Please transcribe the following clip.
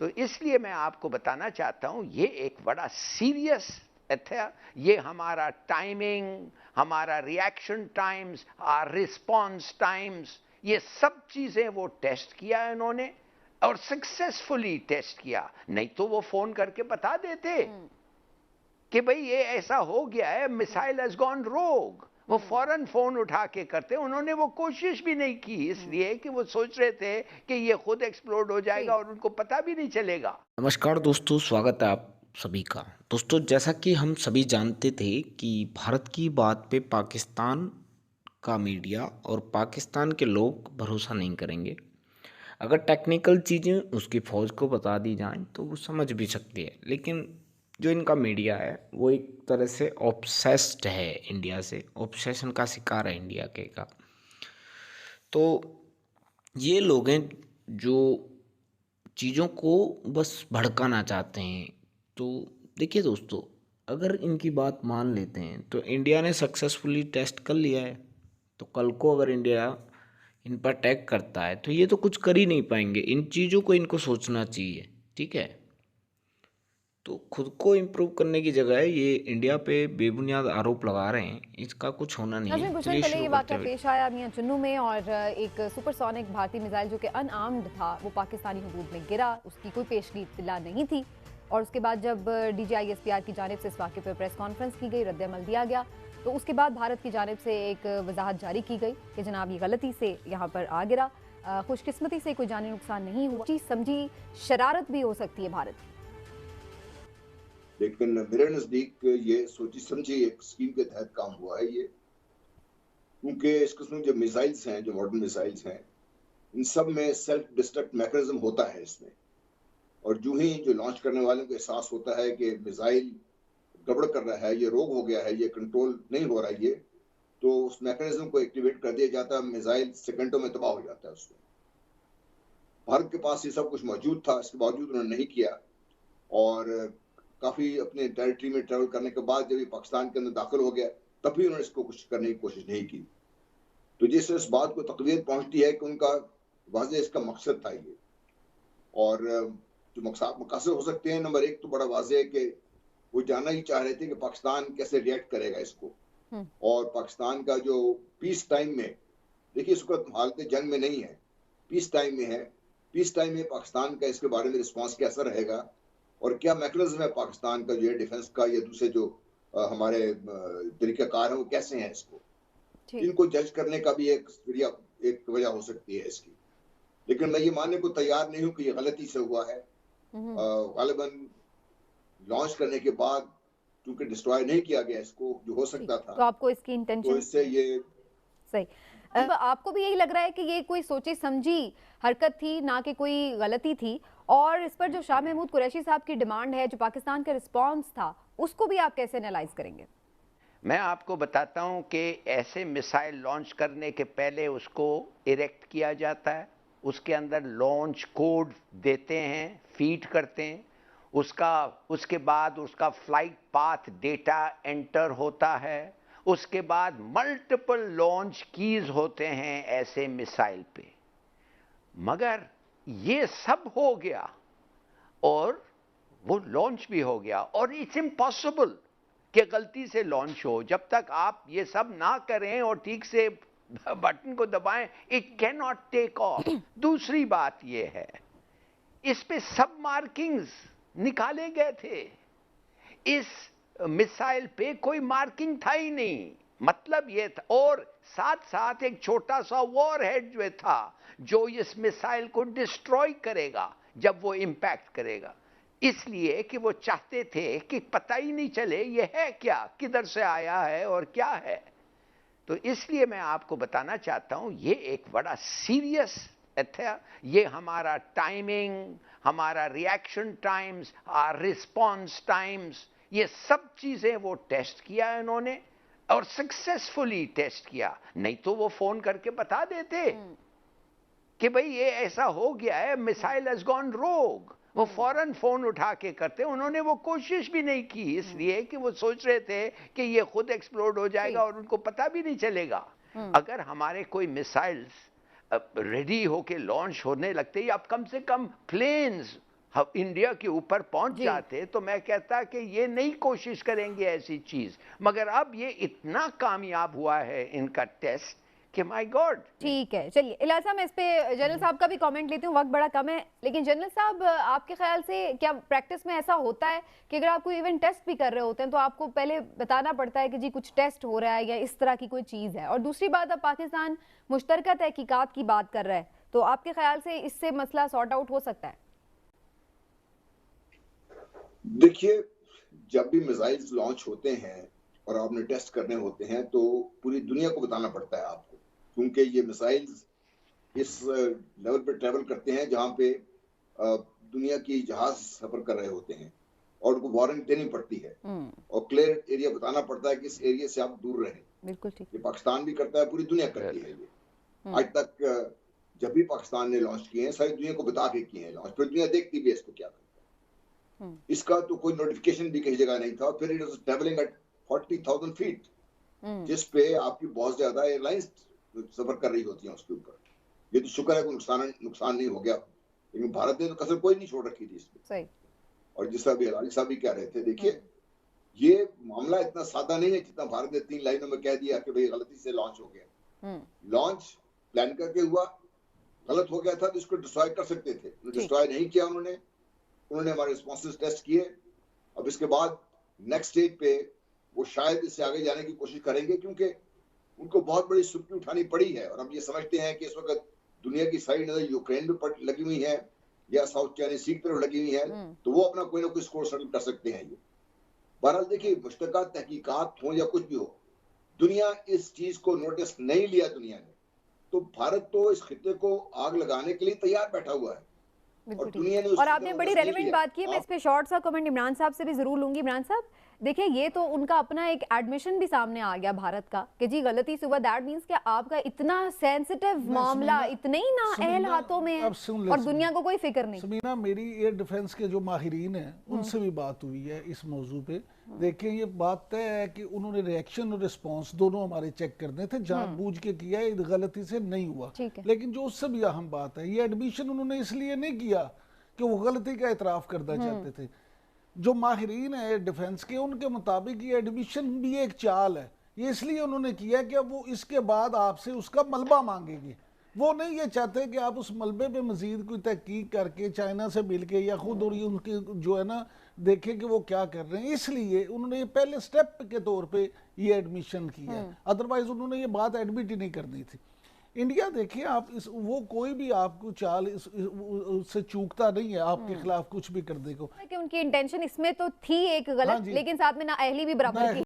तो इसलिए मैं आपको बताना चाहता हूं ये एक बड़ा सीरियस था। ये हमारा टाइमिंग, हमारा रिएक्शन टाइम्स, रिस्पॉन्स टाइम्स, ये सब चीजें वो टेस्ट किया इन्होंने और सक्सेसफुली टेस्ट किया। नहीं तो वो फोन करके बता देते कि भाई ये ऐसा हो गया है, मिसाइल हैज गॉन रोग। वो फौरन फोन उठा के करते। उन्होंने वो कोशिश भी नहीं की, इसलिए कि वो सोच रहे थे कि ये खुद एक्सप्लोड हो जाएगा और उनको पता भी नहीं चलेगा। नमस्कार दोस्तों, स्वागत है आप सभी का। दोस्तों, जैसा कि हम सभी जानते थे कि भारत की बात पे पाकिस्तान का मीडिया और पाकिस्तान के लोग भरोसा नहीं करेंगे। अगर टेक्निकल चीज़ें उसकी फ़ौज को बता दी जाएं तो वो समझ भी सकती है, लेकिन जो इनका मीडिया है वो एक तरह से ऑब्सेस्ड है इंडिया से, ऑब्सेशन का शिकार है इंडिया के का। तो ये लोग हैं जो चीज़ों को बस भड़काना चाहते हैं। तो देखिए दोस्तों, अगर इनकी बात मान लेते हैं तो इंडिया ने सक्सेसफुली टेस्ट कर लिया है। तो कल को अगर इंडिया इन पर अटैक करता है तो ये तो कुछ कर ही नहीं पाएंगे। इन चीज़ों को इनको सोचना चाहिए, ठीक है। तो खुद को इम्प्रूव करने की जगह ये इंडिया पे बेबुनियाद आरोप लगा रहे हैं, इसका कुछ होना नहीं नाज़रीन, है। कुछ दिन चलिए पहले शुरू ये करते वाक़या हैं। पेश आया मियां चुन्नू में और एक सुपरसोनिक भारतीय मिसाइल जो कि अनआर्म्ड था वो पाकिस्तानी हदूद में गिरा। उसकी कोई पेशगी इत्तला नहीं थी और उसके बाद जब DGISPR की जानिब से इस वाक़े पर प्रेस कॉन्फ्रेंस की गई, रद्द-ए-अमल दिया गया, तो उसके बाद भारत की जानिब से एक वजाहत जारी की गई कि जनाब ये गलती से यहाँ पर आ गिरा। खुशकिस्मती से कोई जानी नुकसान नहीं हुआ। चीज़ समझी शरारत भी हो सकती है भारत की। लेकिन मेरे नजदीक ये सोची समझी एक स्कीम के तहत काम हुआ है ये, क्योंकि इस किस्म के जो मिसाइल्स हैं, जो मॉडर्न मिसाइल्स हैं, इन सब में सेल्फ डिस्ट्रक्ट मैकेनिज्म होता है इसमें। और जो ही जो लॉन्च करने वालों को एहसास होता है कि मिसाइल गड़बड़ कर रहा है, ये रोग हो गया है, ये कंट्रोल नहीं हो रहा है, ये तो उस मैकेनिज्म को एक्टिवेट कर दिया जाता है। मिसाइल सेकंडों में तबाह हो जाता है उसमें। भारत के पास ये सब कुछ मौजूद था, इसके बावजूद उन्होंने नहीं किया और काफी अपने टेरिटरी में ट्रेवल करने के बाद जब ये पाकिस्तान के अंदर दाखिल हो गया, तब भी उन्होंने इसको कुछ करने की कोशिश नहीं की। तो जिससे इस बात को तकवीत पहुंचती है कि उनका वाज़ेह इसका मकसद था ये। और जो मकासद हो सकते हैं, नंबर एक तो बड़ा वाज़ेह है कि वो जानना ही चाह रहे थे कि पाकिस्तान कैसे रिएक्ट करेगा इसको। और पाकिस्तान का जो पीस टाइम में, देखिए इस वक्त हालत जंग में नहीं है, पीस टाइम में है। पीस टाइम में पाकिस्तान का इसके बारे में रिस्पॉन्स कैसा रहेगा और क्या मैकेनिज्म है पाकिस्तान का जो है डिफेंस का, या दूसरे जो हमारे तरीक़ाकार हैं वो कैसे हैं इसको, इनको जज करने का भी एक वजह हो सकती है इसकी। लेकिन मैं ये मानने को तैयार नहीं हूं कि ये गलती से हुआ है। गालिबन लॉन्च करने के बाद क्योंकि डिस्ट्रॉय नहीं किया गया इसको, जो हो सकता था, तो आपको इसकी तो इंटेंशन इससे ये सही। अब आपको भी यही लग रहा है कि ये कोई सोची समझी हरकत थी, ना कि कोई गलती थी? और इस पर जो शाह महमूद कुरैशी साहब की डिमांड है, जो पाकिस्तान का रिस्पॉन्स था, उसको भी आप कैसे एनालाइज करेंगे? मैं आपको बताता हूं कि ऐसे मिसाइल लॉन्च करने के पहले उसको इरेक्ट किया जाता है, उसके अंदर लॉन्च कोड देते हैं, फीड करते हैं, उसके बाद उसका फ्लाइट पाथ डेटा एंटर होता है, उसके बाद मल्टीपल लॉन्च कीज होते हैं ऐसे मिसाइल पे। मगर ये सब हो गया और वो लॉन्च भी हो गया और इट्स इम्पॉसिबल कि गलती से लॉन्च हो। जब तक आप ये सब ना करें और ठीक से बटन को दबाएं, it can not take off. दूसरी बात ये है, इस पे सब मार्किंग्स निकाले गए थे। इस मिसाइल पे कोई मार्किंग था ही नहीं। मतलब ये था, और साथ साथ एक छोटा सा वॉरहेड जो था, जो इस मिसाइल को डिस्ट्रॉय करेगा जब वो इंपैक्ट करेगा। इसलिए कि वो चाहते थे कि पता ही नहीं चले ये है क्या, किधर से आया है और क्या है। तो इसलिए मैं आपको बताना चाहता हूं ये एक बड़ा सीरियस था। ये हमारा टाइमिंग, हमारा रिएक्शन टाइम्स, रिस्पॉन्स टाइम्स, ये सब चीजें वो टेस्ट किया इन्होंने और सक्सेसफुली टेस्ट किया। नहीं तो वो फोन करके बता देते कि भाई ये ऐसा हो गया है, मिसाइल हैज गॉन रोग। वो फौरन फोन उठा के करते। उन्होंने वो कोशिश भी नहीं की, इसलिए कि वो सोच रहे थे कि ये खुद एक्सप्लोड हो जाएगा और उनको पता भी नहीं चलेगा। अगर हमारे कोई मिसाइल्स रेडी होके लॉन्च होने लगते, या कम से कम प्लेन्स हम इंडिया के ऊपर पहुंच जी। जाते तो मैं कहता कि ये नहीं कोशिश करेंगे ऐसी चीज, मगर अब ये इतना कामयाब हुआ है इनका टेस्ट कि माय गॉड। ठीक है, चलिए इलाज साहब, मैं इस पे जनरल साहब का भी कमेंट लेती हूँ, वक्त बड़ा कम है, लेकिन जनरल साहब आपके ख्याल से क्या प्रैक्टिस में ऐसा होता है कि अगर आप कोई इवन टेस्ट भी कर रहे होते हैं तो आपको पहले बताना पड़ता है कि जी कुछ टेस्ट हो रहा है या इस तरह की कोई चीज़ है? और दूसरी बात, अब पाकिस्तान मुश्तरका तहकीकात की बात कर रहा है, तो आपके ख्याल से इससे मसला सॉर्ट आउट हो सकता है? देखिए, जब भी मिसाइल्स लॉन्च होते हैं और आपने टेस्ट करने होते हैं तो पूरी दुनिया को बताना पड़ता है आपको, क्योंकि ये मिसाइल्स इस लेवल पे ट्रेवल करते हैं जहां पे दुनिया की जहाज सफर कर रहे होते हैं और उनको वारंट देनी पड़ती है और क्लियर एरिया बताना पड़ता है कि इस एरिया से आप दूर रहें। बिल्कुल ठीक। ये पाकिस्तान भी करता है, पूरी दुनिया करती है ये। आज तक जब भी पाकिस्तान ने लॉन्च किए हैं सारी दुनिया को बता के किए हैं लॉन्च, फिर दुनिया देखती भी है इसको क्या करता है। इसका तो कोई नोटिफिकेशन भी कहीं जगह नहीं था, फिर it was travelling eight 40,000 feet, जिस पे आपकी बहुत ज्यादा एयरलाइंस सफर कर रही होती हैं उसके ऊपर। ये तो शुक्र है कोई नुकसान नहीं हो गया, लेकिन भारत ने तो कसर कोई नहीं छोड़ रखी थी इसमें। सही। और जिस तरह अली साहब भी कह रहे थे, देखिए ये मामला इतना सादा नहीं है जितना भारत ने 3 लाइनों में कह दिया कि भाई गलती से लॉन्च हो गया। लॉन्च प्लान करके हुआ, गलत हो गया था तो इसको डिस्ट्रॉय कर सकते थे, डिस्ट्रॉय नहीं किया उन्होंने हमारे रिस्पॉन्सेस टेस्ट किए। अब इसके बाद नेक्स्ट स्टेज पे वो शायद इससे आगे जाने की कोशिश करेंगे, क्योंकि उनको बहुत बड़ी सुर्खी उठानी पड़ी है और हम ये समझते हैं कि इस वक्त दुनिया की सारी नजर यूक्रेन पे लगी हुई है या साउथ चाइना सी की तरफ लगी हुई है, तो वो अपना कोई ना कोई स्कोर सेटल कर सकते हैं। ये बहरहाल देखिए, मुश्तरका तहकीकात हो या कुछ भी हो, दुनिया इस चीज को नोटिस नहीं लिया दुनिया ने, तो भारत तो इस खित्ते को आग लगाने के लिए तैयार बैठा हुआ है। और आपने बड़ी रेलेवेंट बात की है, मैं इस पे शॉर्ट सा कमेंट इमरान साहब से भी जरूर लूंगी। इमरान साहब देखिए, ये तो उनका अपना एक एडमिशन भी सामने आ गया भारत का कि जी गलती से हुआ, दैट मींस कि आपका इतना सेंसिटिव मामला इतने ही ना अहल हाथों में है और दुनिया को कोई फिक्र नहीं। समीना, मेरी एयर डिफेंस के जो माहिरीन हैं उनसे भी बात हुई है इस मौजू पे। देखिए, ये बात तय है कि उन्होंने रिएक्शन और रिस्पांस दोनों हमारे चेक करने थे, जानबूझ के किया, गलती से नहीं हुआ। लेकिन जो उससे भी अहम बात है, ये एडमिशन उन्होंने इसलिए नहीं किया कि वो गलती का एतराफ करना चाहते थे। जो माहिरीन है डिफेंस के, उनके मुताबिक ये एडमिशन भी एक चाल है। ये इसलिए उन्होंने किया कि वो इसके बाद आपसे उसका मलबा मांगेंगे। वो नहीं ये चाहते कि आप उस मलबे पे मजीद कोई तहकीक करके चाइना से मिल के या खुद और ये उनके जो है ना देखें कि वो क्या कर रहे हैं, इसलिए उन्होंने ये पहले स्टेप के तौर पे ये एडमिशन किया है। अदरवाइज उन्होंने ये बात एडमिट ही नहीं करनी थी। इंडिया देखिए, आप वो कोई भी आपको चाल उससे चूकता नहीं है आपके खिलाफ कुछ भी कर देगा। उनकी इंटेंशन इसमें तो थी एक गलत, लेकिन साथ में ना अहली भी बराबर की।